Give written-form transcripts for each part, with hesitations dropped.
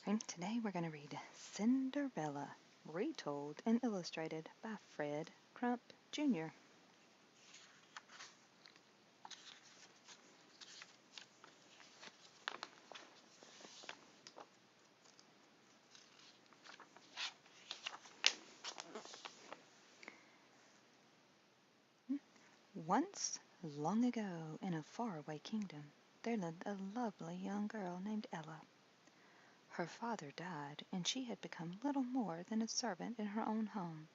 And today we're going to read Cinderella, retold and illustrated by Fred Crump Jr. Once, long ago, in a faraway kingdom, there lived a lovely young girl named Ella. Her father died, and she had become little more than a servant in her own home.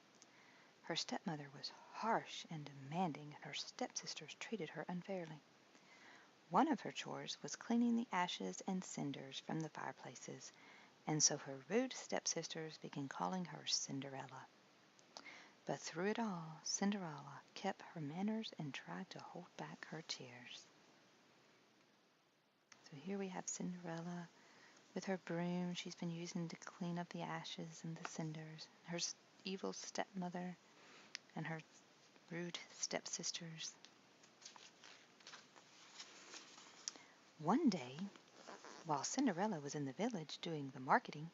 Her stepmother was harsh and demanding, and her stepsisters treated her unfairly. One of her chores was cleaning the ashes and cinders from the fireplaces, and so her rude stepsisters began calling her Cinderella. But through it all, Cinderella kept her manners and tried to hold back her tears. So here we have Cinderella with her broom she's been using to clean up the ashes and the cinders, her evil stepmother and her rude stepsisters. One day, while Cinderella was in the village doing the marketing,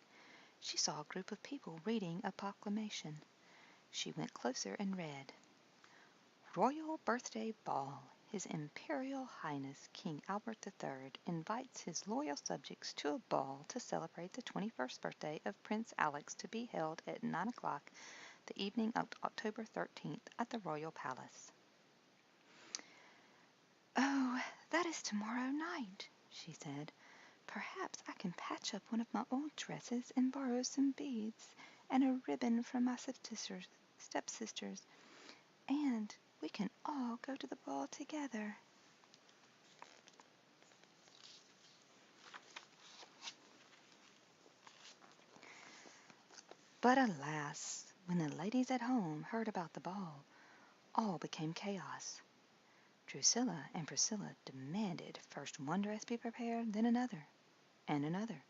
she saw a group of people reading a proclamation. She went closer and read, "Royal Birthday Ball. His Imperial Highness King Albert III invites his loyal subjects to a ball to celebrate the 21st birthday of Prince Alex, to be held at 9 o'clock the evening of October 13th at the Royal Palace." "Oh, that is tomorrow night," she said. "Perhaps I can patch up one of my old dresses and borrow some beads and a ribbon from my stepsisters, and we can all go to the ball together." But alas, when the ladies at home heard about the ball, all became chaos. Drusilla and Priscilla demanded first one dress be prepared, then another, and another.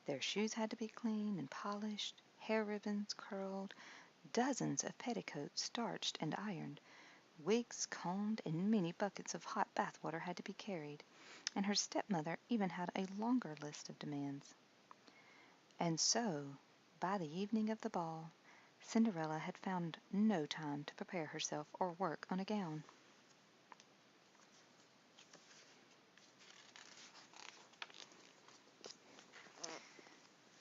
Their shoes had to be cleaned and polished, hair ribbons curled, dozens of petticoats starched and ironed, wigs combed, and many buckets of hot bath water had to be carried, and her stepmother even had a longer list of demands. And so, by the evening of the ball, Cinderella had found no time to prepare herself or work on a gown.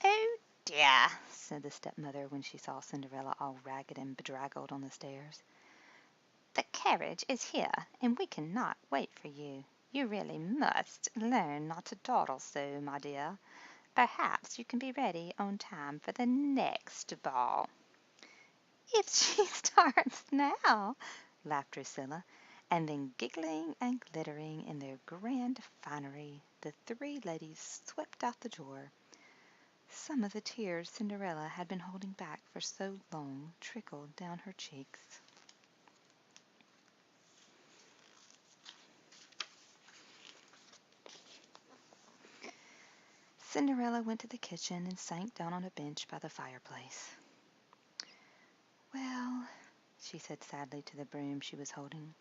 "Oh dear," said the stepmother when she saw Cinderella all ragged and bedraggled on the stairs. "The carriage is here, and we cannot wait for you. You really must learn not to dawdle so, my dear. Perhaps you can be ready on time for the next ball." "If she starts now," laughed Drusilla, and then, giggling and glittering in their grand finery, the three ladies swept out the door. Some of the tears Cinderella had been holding back for so long trickled down her cheeks. Cinderella went to the kitchen and sank down on a bench by the fireplace. "Well," she said sadly to the broom she was holding,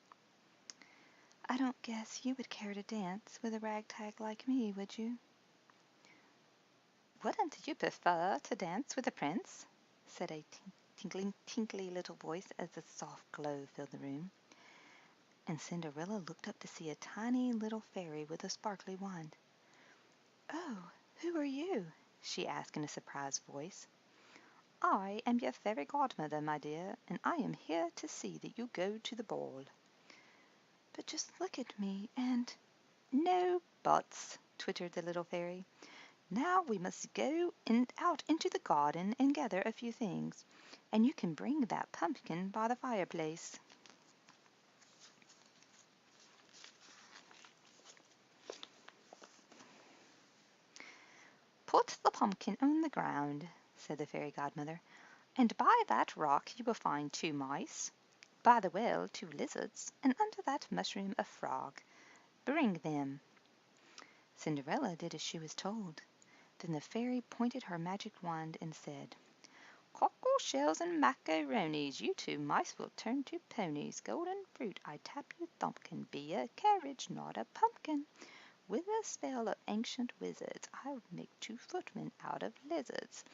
"I don't guess you would care to dance with a ragtag like me, would you?" "Wouldn't you prefer to dance with the prince?" said a tinkly little voice as a soft glow filled the room. And Cinderella looked up to see a tiny little fairy with a sparkly wand. "Oh, who are you?" she asked in a surprised voice. "I am your fairy godmother, my dear, and I am here to see that you go to the ball." "But just look at me and—" "No buts," twittered the little fairy. "Now we must go out into the garden and gather a few things, and you can bring that pumpkin by the fireplace." "Put the pumpkin on the ground," said the fairy godmother, "and by that rock you will find 2 mice, by the well 2 lizards, and under that mushroom a frog. Bring them." Cinderella did as she was told. Then the fairy pointed her magic wand and said, "Cockle shells and macaronis, you 2 mice will turn to ponies. Golden fruit, I tap you thumpkin, be a carriage, not a pumpkin. with a spell of ancient wizards, I'll make 2 footmen out of lizards,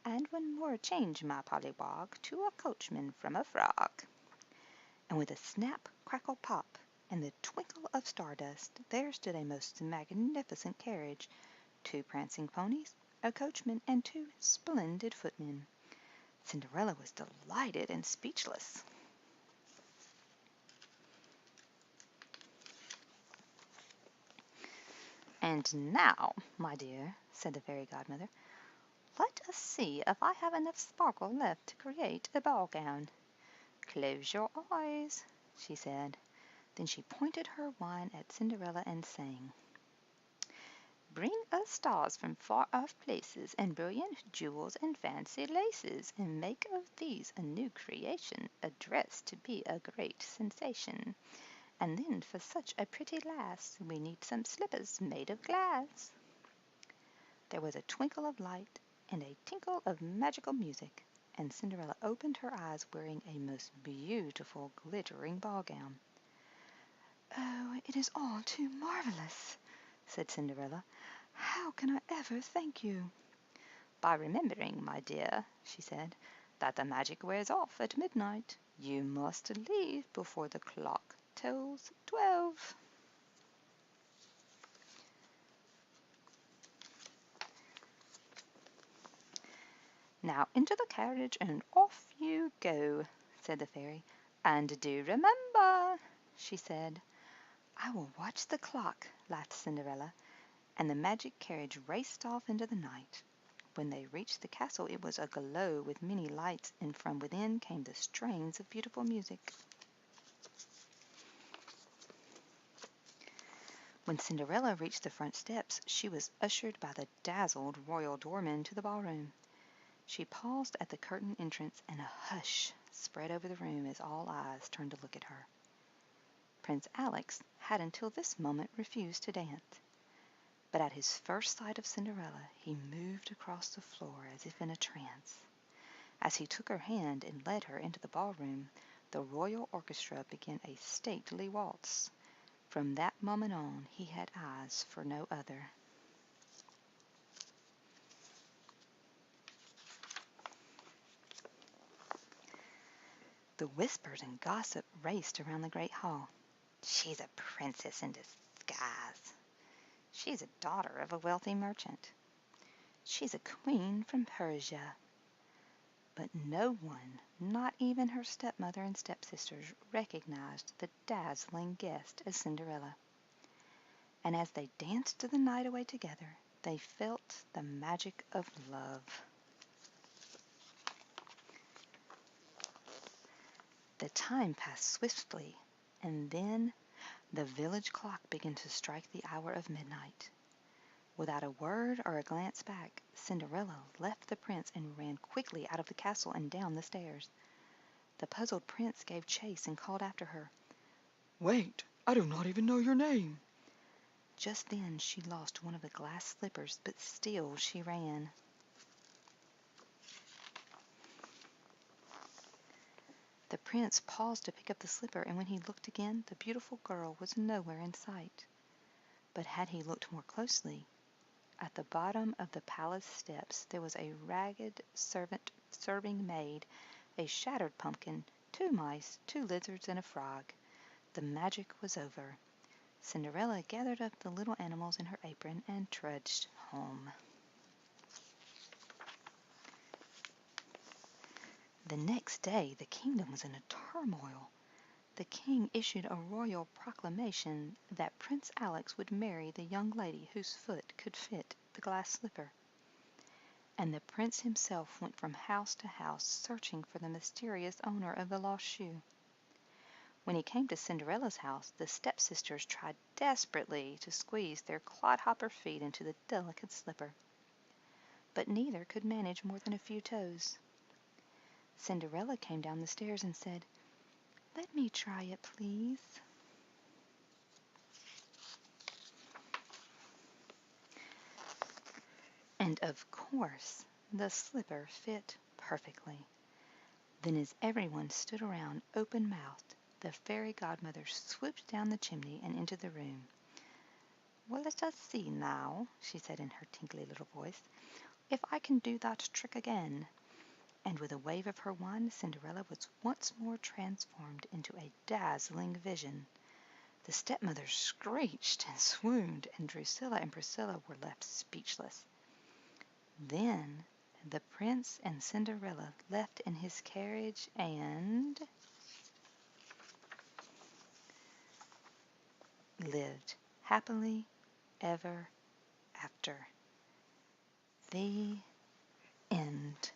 and one more change my pollywog to a coachman from a frog. And with a snap, crackle, pop, and the twinkle of stardust, there stood a most magnificent carriage, 2 prancing ponies, a coachman, and 2 splendid footmen. Cinderella was delighted and speechless. "And now, my dear," said the fairy godmother, "let us see if I have enough sparkle left to create a ball gown. Close your eyes," she said. Then she pointed her wand at Cinderella and sang: "Bring us stars from far-off places, and brilliant jewels and fancy laces, and make of these a new creation, a dress to be a great sensation. And then for such a pretty lass, we need some slippers made of glass." There was a twinkle of light and a tinkle of magical music, and Cinderella opened her eyes wearing a most beautiful glittering ball gown. "Oh, it is all too marvelous," said Cinderella. "How can I ever thank you?" "By remembering, my dear," she said, "that the magic wears off at midnight. You must leave before the clock tolls 12. "Now into the carriage and off you go," said the fairy. "And do remember," she said. "I will watch the clock," laughed Cinderella, and the magic carriage raced off into the night. When they reached the castle it was aglow with many lights, and from within came the strains of beautiful music. When Cinderella reached the front steps she was ushered by the dazzled royal doorman to the ballroom. She paused at the curtained entrance, and a hush spread over the room as all eyes turned to look at her. Prince Alex had until this moment refused to dance, but at his first sight of Cinderella he moved across the floor as if in a trance. As he took her hand and led her into the ballroom, the royal orchestra began a stately waltz. From that moment on he had eyes for no other. The whispers and gossip raced around the great hall. "She's a princess in disguise." "She's a daughter of a wealthy merchant." "She's a queen from Persia." But no one, not even her stepmother and stepsisters, recognized the dazzling guest as Cinderella. And as they danced the night away together, they felt the magic of love. The time passed swiftly, and then the village clock began to strike the hour of midnight. Without a word or a glance back, Cinderella left the prince and ran quickly out of the castle and down the stairs. The puzzled prince gave chase and called after her, "Wait, I do not even know your name." Just then she lost one of the glass slippers, but still she ran. The prince paused to pick up the slipper, and when he looked again, the beautiful girl was nowhere in sight. But had he looked more closely, at the bottom of the palace steps there was a ragged servant serving maid, a shattered pumpkin, 2 mice, 2 lizards, and a frog. The magic was over. Cinderella gathered up the little animals in her apron and trudged home. The next day the kingdom was in a turmoil. The king issued a royal proclamation that Prince Alex would marry the young lady whose foot could fit the glass slipper. And the prince himself went from house to house searching for the mysterious owner of the lost shoe. When he came to Cinderella's house, the stepsisters tried desperately to squeeze their clodhopper feet into the delicate slipper, but neither could manage more than a few toes. Cinderella came down the stairs and said, "Let me try it, please." And of course the slipper fit perfectly. Then as everyone stood around open-mouthed, the fairy godmother swooped down the chimney and into the room. "Well, let us see now," she said in her tinkly little voice, "if I can do that trick again." And with a wave of her wand, Cinderella was once more transformed into a dazzling vision. The stepmother screeched and swooned, and Drusilla and Priscilla were left speechless. Then the prince and Cinderella left in his carriage and lived happily ever after. The end.